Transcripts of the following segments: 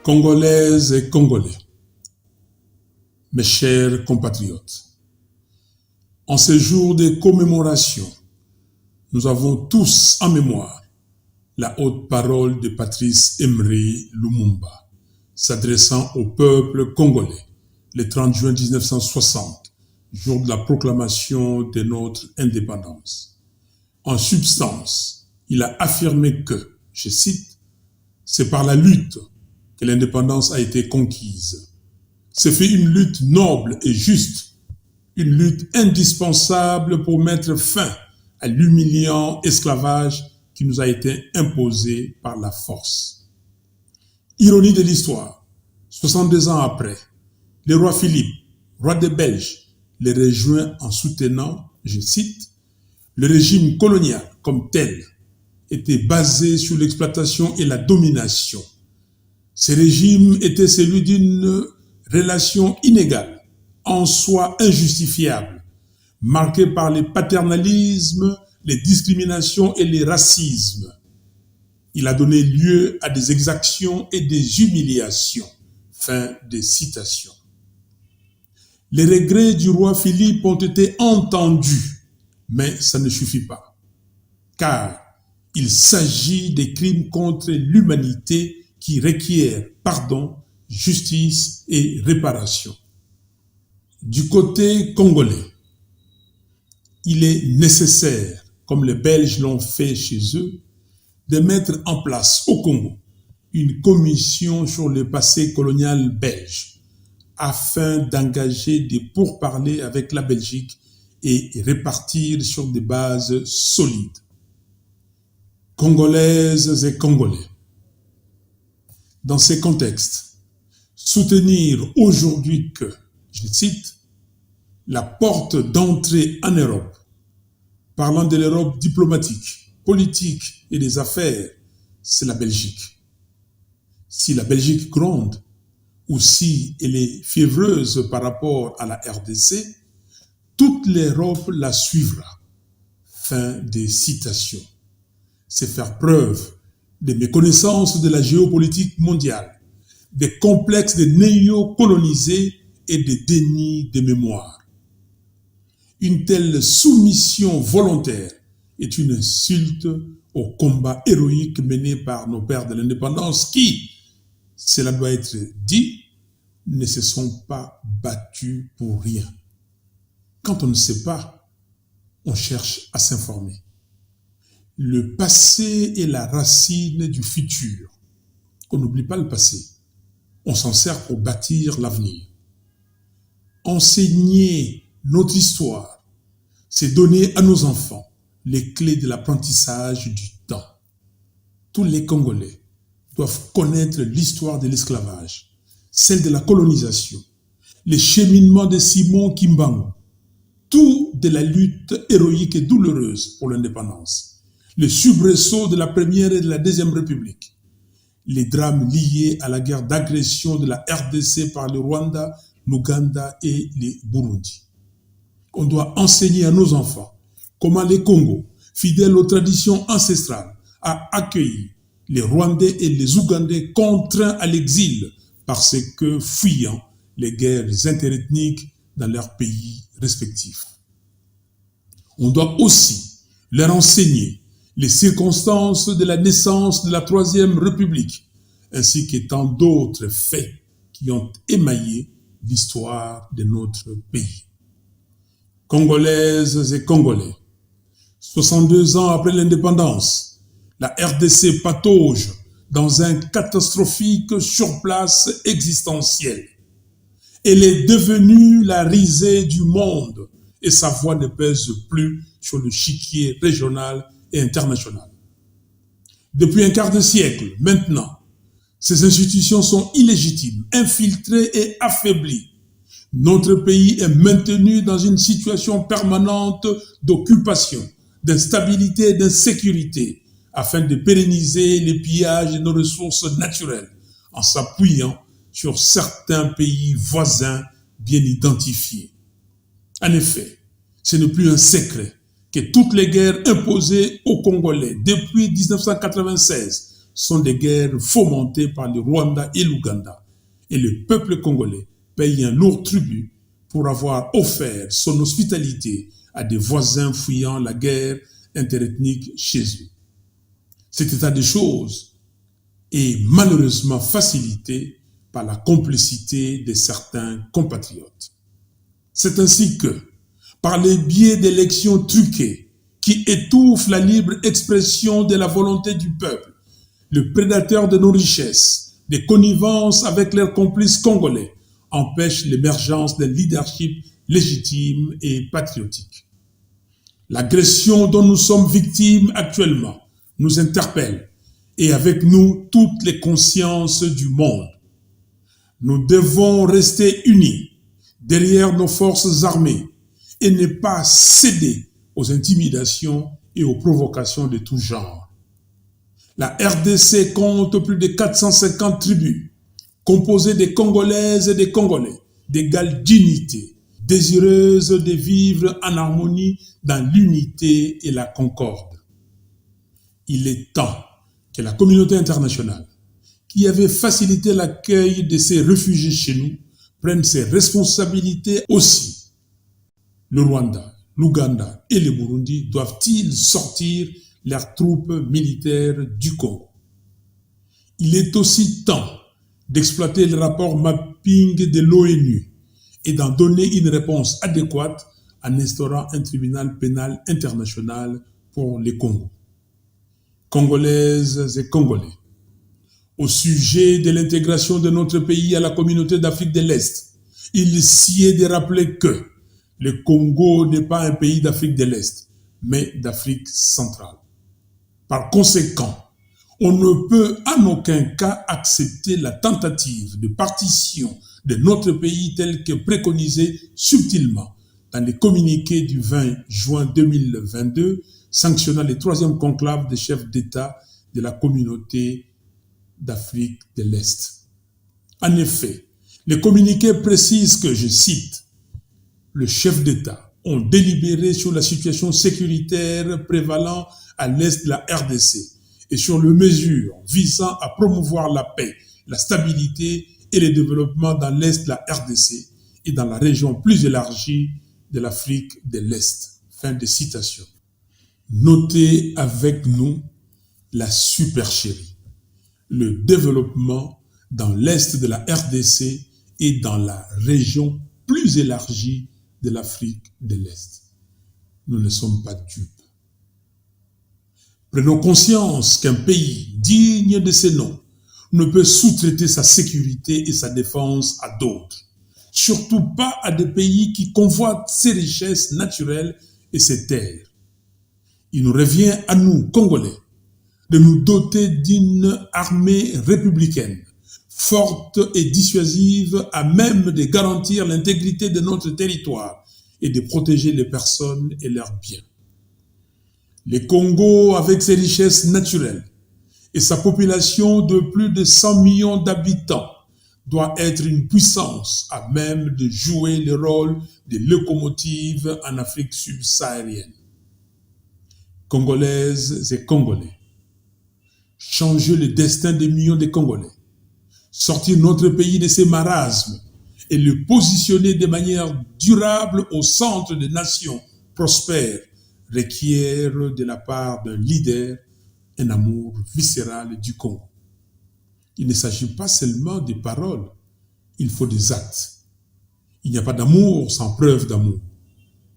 Congolaises et Congolais, mes chers compatriotes, en ces jours de commémoration, nous avons tous en mémoire la haute parole de Patrice Emery Lumumba, s'adressant au peuple congolais le 30 juin 1960, jour de la proclamation de notre indépendance. En substance, il a affirmé que, je cite, « c'est par la lutte que l'indépendance a été conquise. Ce fut une lutte noble et juste, une lutte indispensable pour mettre fin à l'humiliant esclavage qui nous a été imposé par la force. » Ironie de l'histoire, 62 ans après, le roi Philippe, roi des Belges, les rejoint en soutenant, je cite, « le régime colonial comme tel était basé sur l'exploitation et la domination. Ce régime était celui d'une relation inégale, en soi injustifiable, marquée par les paternalismes, les discriminations et les racismes. Il a donné lieu à des exactions et des humiliations. » Fin de citation. Les regrets du roi Philippe ont été entendus, mais ça ne suffit pas, car il s'agit des crimes contre l'humanité qui requièrent pardon, justice et réparation. Du côté congolais, il est nécessaire, comme les Belges l'ont fait chez eux, de mettre en place au Congo une commission sur le passé colonial belge afin d'engager des pourparlers avec la Belgique et répartir sur des bases solides. Congolaises et Congolais, dans ces contextes, soutenir aujourd'hui que, je cite, « la porte d'entrée en Europe, parlant de l'Europe diplomatique, politique et des affaires, c'est la Belgique. Si la Belgique gronde, ou si elle est fiévreuse par rapport à la RDC, toute l'Europe la suivra. » Fin des citations. C'est faire preuve des méconnaissances de la géopolitique mondiale, des complexes de néo-colonisés et des dénis de mémoire. Une telle soumission volontaire est une insulte au combat héroïque mené par nos pères de l'indépendance qui, cela doit être dit, ne se sont pas battus pour rien. Quand on ne sait pas, on cherche à s'informer. Le passé est la racine du futur. On n'oublie pas le passé. On s'en sert pour bâtir l'avenir. Enseigner notre histoire, c'est donner à nos enfants les clés de l'apprentissage du temps. Tous les Congolais doivent connaître l'histoire de l'esclavage, celle de la colonisation, les cheminements de Simon Kimbangu, tout de la lutte héroïque et douloureuse pour l'indépendance, les soubresauts de la Première et de la Deuxième République, les drames liés à la guerre d'agression de la RDC par le Rwanda, l'Ouganda et le Burundi. On doit enseigner à nos enfants comment les Congos, fidèles aux traditions ancestrales, a accueilli les Rwandais et les Ougandais contraints à l'exil parce que fuyant les guerres interethniques dans leurs pays respectifs. On doit aussi leur enseigner les circonstances de la naissance de la Troisième République, ainsi que tant d'autres faits qui ont émaillé l'histoire de notre pays. Congolaises et Congolais, 62 ans après l'indépendance, la RDC patauge dans un catastrophique surplace existentiel. Elle est devenue la risée du monde et sa voix ne pèse plus sur le chiquier régional et international. Depuis un quart de siècle, maintenant, ces institutions sont illégitimes, infiltrées et affaiblies. Notre pays est maintenu dans une situation permanente d'occupation, d'instabilité et d'insécurité, afin de pérenniser les pillages de nos ressources naturelles, en s'appuyant sur certains pays voisins bien identifié. En effet, ce n'est plus un secret que toutes les guerres imposées aux Congolais depuis 1996 sont des guerres fomentées par le Rwanda et l'Ouganda. Et le peuple congolais paye un lourd tribut pour avoir offert son hospitalité à des voisins fuyant la guerre interethnique chez eux. Cet état de choses est malheureusement facilité par la complicité de certains compatriotes. C'est ainsi que, par les biais d'élections truquées qui étouffent la libre expression de la volonté du peuple, le prédateur de nos richesses, des connivences avec leurs complices congolais, empêche l'émergence d'un leadership légitime et patriotique. L'agression dont nous sommes victimes actuellement nous interpelle et avec nous toutes les consciences du monde. Nous devons rester unis derrière nos forces armées et ne pas céder aux intimidations et aux provocations de tout genre. La RDC compte plus de 450 tribus, composées des Congolaises et des Congolais, d'égale dignité, désireuses de vivre en harmonie dans l'unité et la concorde. Il est temps que la communauté internationale, qui avait facilité l'accueil de ces réfugiés chez nous, prenne ses responsabilités aussi. Le Rwanda, l'Ouganda et le Burundi doivent-ils sortir leurs troupes militaires du Congo? Il est aussi temps d'exploiter le rapport mapping de l'ONU et d'en donner une réponse adéquate en instaurant un tribunal pénal international pour les Congos. Congolaises et Congolais, au sujet de l'intégration de notre pays à la communauté d'Afrique de l'Est, il s'y est de rappeler que le Congo n'est pas un pays d'Afrique de l'Est, mais d'Afrique centrale. Par conséquent, on ne peut en aucun cas accepter la tentative de partition de notre pays telle que préconisée subtilement dans les communiqués du 20 juin 2022 sanctionnant le 3e conclave des chefs d'État de la communauté d'Afrique de l'Est. En effet, les communiqués précisent que, je cite, « Le chef d'État ont délibéré sur la situation sécuritaire prévalant à l'est de la RDC et sur les mesures visant à promouvoir la paix, la stabilité et le développement dans l'est de la RDC et dans la région plus élargie de l'Afrique de l'Est. » Fin de citation. Notez avec nous la supercherie, le développement dans l'est de la RDC et dans la région plus élargie de l'Afrique de l'Est. Nous ne sommes pas dupes. Prenons conscience qu'un pays digne de ce nom ne peut sous-traiter sa sécurité et sa défense à d'autres, surtout pas à des pays qui convoitent ses richesses naturelles et ses terres. Il nous revient à nous, Congolais, de nous doter d'une armée républicaine, forte et dissuasive, à même de garantir l'intégrité de notre territoire et de protéger les personnes et leurs biens. Le Congo, avec ses richesses naturelles et sa population de plus de 100 millions d'habitants, doit être une puissance à même de jouer le rôle de locomotive en Afrique subsaharienne. Congolaises et Congolais, changer le destin des millions de Congolais, sortir notre pays de ces marasmes et le positionner de manière durable au centre des nations prospères requiert de la part d'un leader un amour viscéral du Congo. Il ne s'agit pas seulement des paroles, il faut des actes. Il n'y a pas d'amour sans preuve d'amour.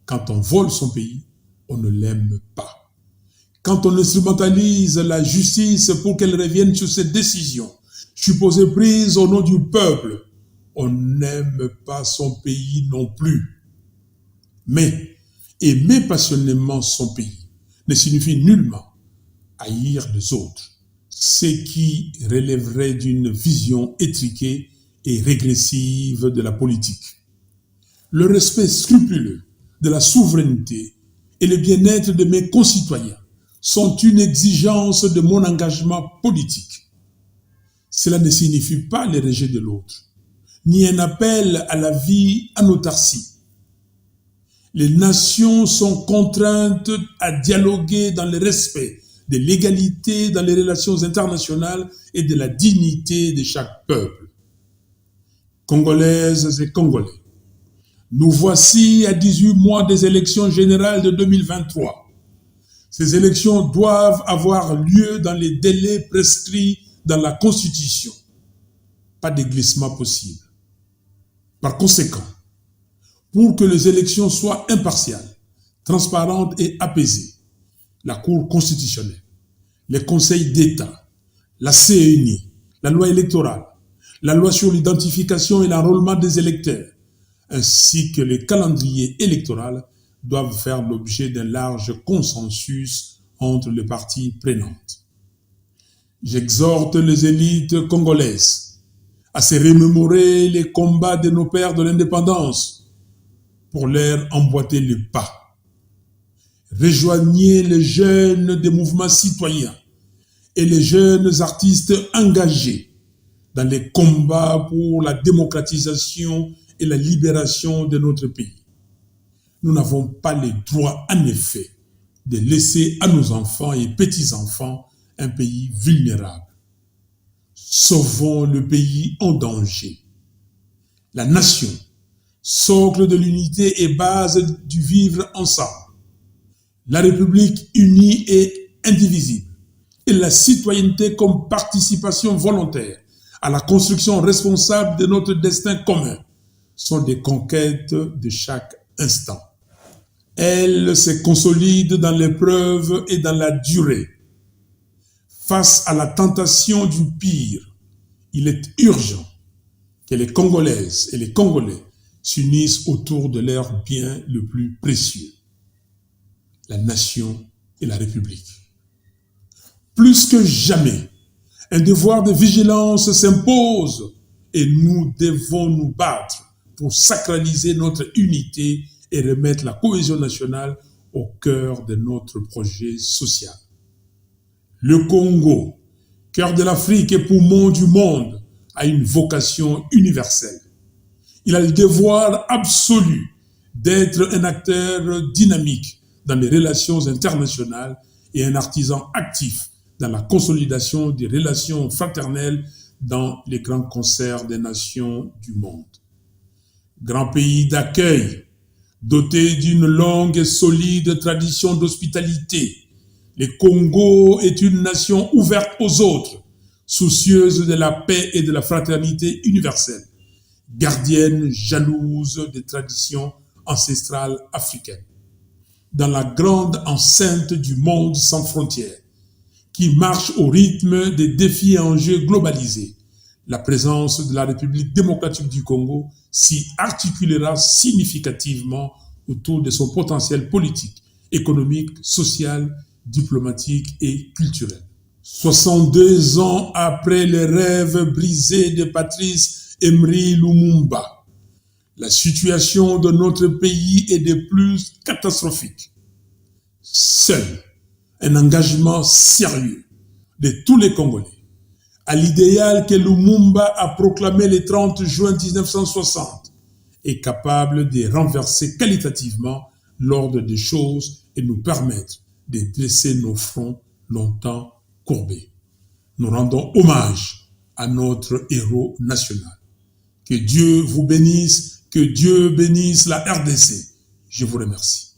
Quand on vole son pays, on ne l'aime pas. Quand on instrumentalise la justice pour qu'elle revienne sur ses décisions, supposées prises au nom du peuple, on n'aime pas son pays non plus. Mais aimer passionnément son pays ne signifie nullement haïr les autres, ce qui relèverait d'une vision étriquée et régressive de la politique. Le respect scrupuleux de la souveraineté et le bien-être de mes concitoyens sont une exigence de mon engagement politique. Cela ne signifie pas le rejet de l'autre, ni un appel à la vie en autarcie. Les nations sont contraintes à dialoguer dans le respect de l'égalité dans les relations internationales et de la dignité de chaque peuple. Congolaises et Congolais, nous voici à 18 mois des élections générales de 2023. Ces élections doivent avoir lieu dans les délais prescrits dans la Constitution. Pas de glissement possible. Par conséquent, pour que les élections soient impartiales, transparentes et apaisées, la Cour constitutionnelle, les conseils d'État, la CENI, la loi électorale, la loi sur l'identification et l'enrôlement des électeurs, ainsi que le calendrier électoral doivent faire l'objet d'un large consensus entre les parties prenantes. J'exhorte les élites congolaises à se remémorer les combats de nos pères de l'indépendance pour leur emboîter le pas. Rejoignez les jeunes des mouvements citoyens et les jeunes artistes engagés dans les combats pour la démocratisation et la libération de notre pays. Nous n'avons pas le droit, en effet, de laisser à nos enfants et petits-enfants un pays vulnérable. Sauvons le pays en danger. La nation, socle de l'unité et base du vivre ensemble. La République unie et indivisible. Et la citoyenneté comme participation volontaire à la construction responsable de notre destin commun sont des conquêtes de chaque instant. Elles se consolident dans l'épreuve et dans la durée. Face à la tentation du pire, il est urgent que les Congolaises et les Congolais s'unissent autour de leur bien le plus précieux, la nation et la République. Plus que jamais, un devoir de vigilance s'impose et nous devons nous battre pour sacraliser notre unité et remettre la cohésion nationale au cœur de notre projet social. Le Congo, cœur de l'Afrique et poumon du monde, a une vocation universelle. Il a le devoir absolu d'être un acteur dynamique dans les relations internationales et un artisan actif dans la consolidation des relations fraternelles dans les grands concerts des nations du monde. Grand pays d'accueil, doté d'une longue et solide tradition d'hospitalité, le Congo est une nation ouverte aux autres, soucieuse de la paix et de la fraternité universelle, gardienne jalouse des traditions ancestrales africaines. Dans la grande enceinte du monde sans frontières, qui marche au rythme des défis et enjeux globalisés, la présence de la République démocratique du Congo s'y articulera significativement autour de son potentiel politique, économique, social, diplomatique et culturel. 62 ans après les rêves brisés de Patrice Emery Lumumba, la situation de notre pays est de plus catastrophique. Seul un engagement sérieux de tous les Congolais à l'idéal que Lumumba a proclamé le 30 juin 1960 est capable de renverser qualitativement l'ordre des choses et nous permettre de dresser nos fronts longtemps courbés. Nous rendons hommage à notre héros national. Que Dieu vous bénisse, que Dieu bénisse la RDC. Je vous remercie.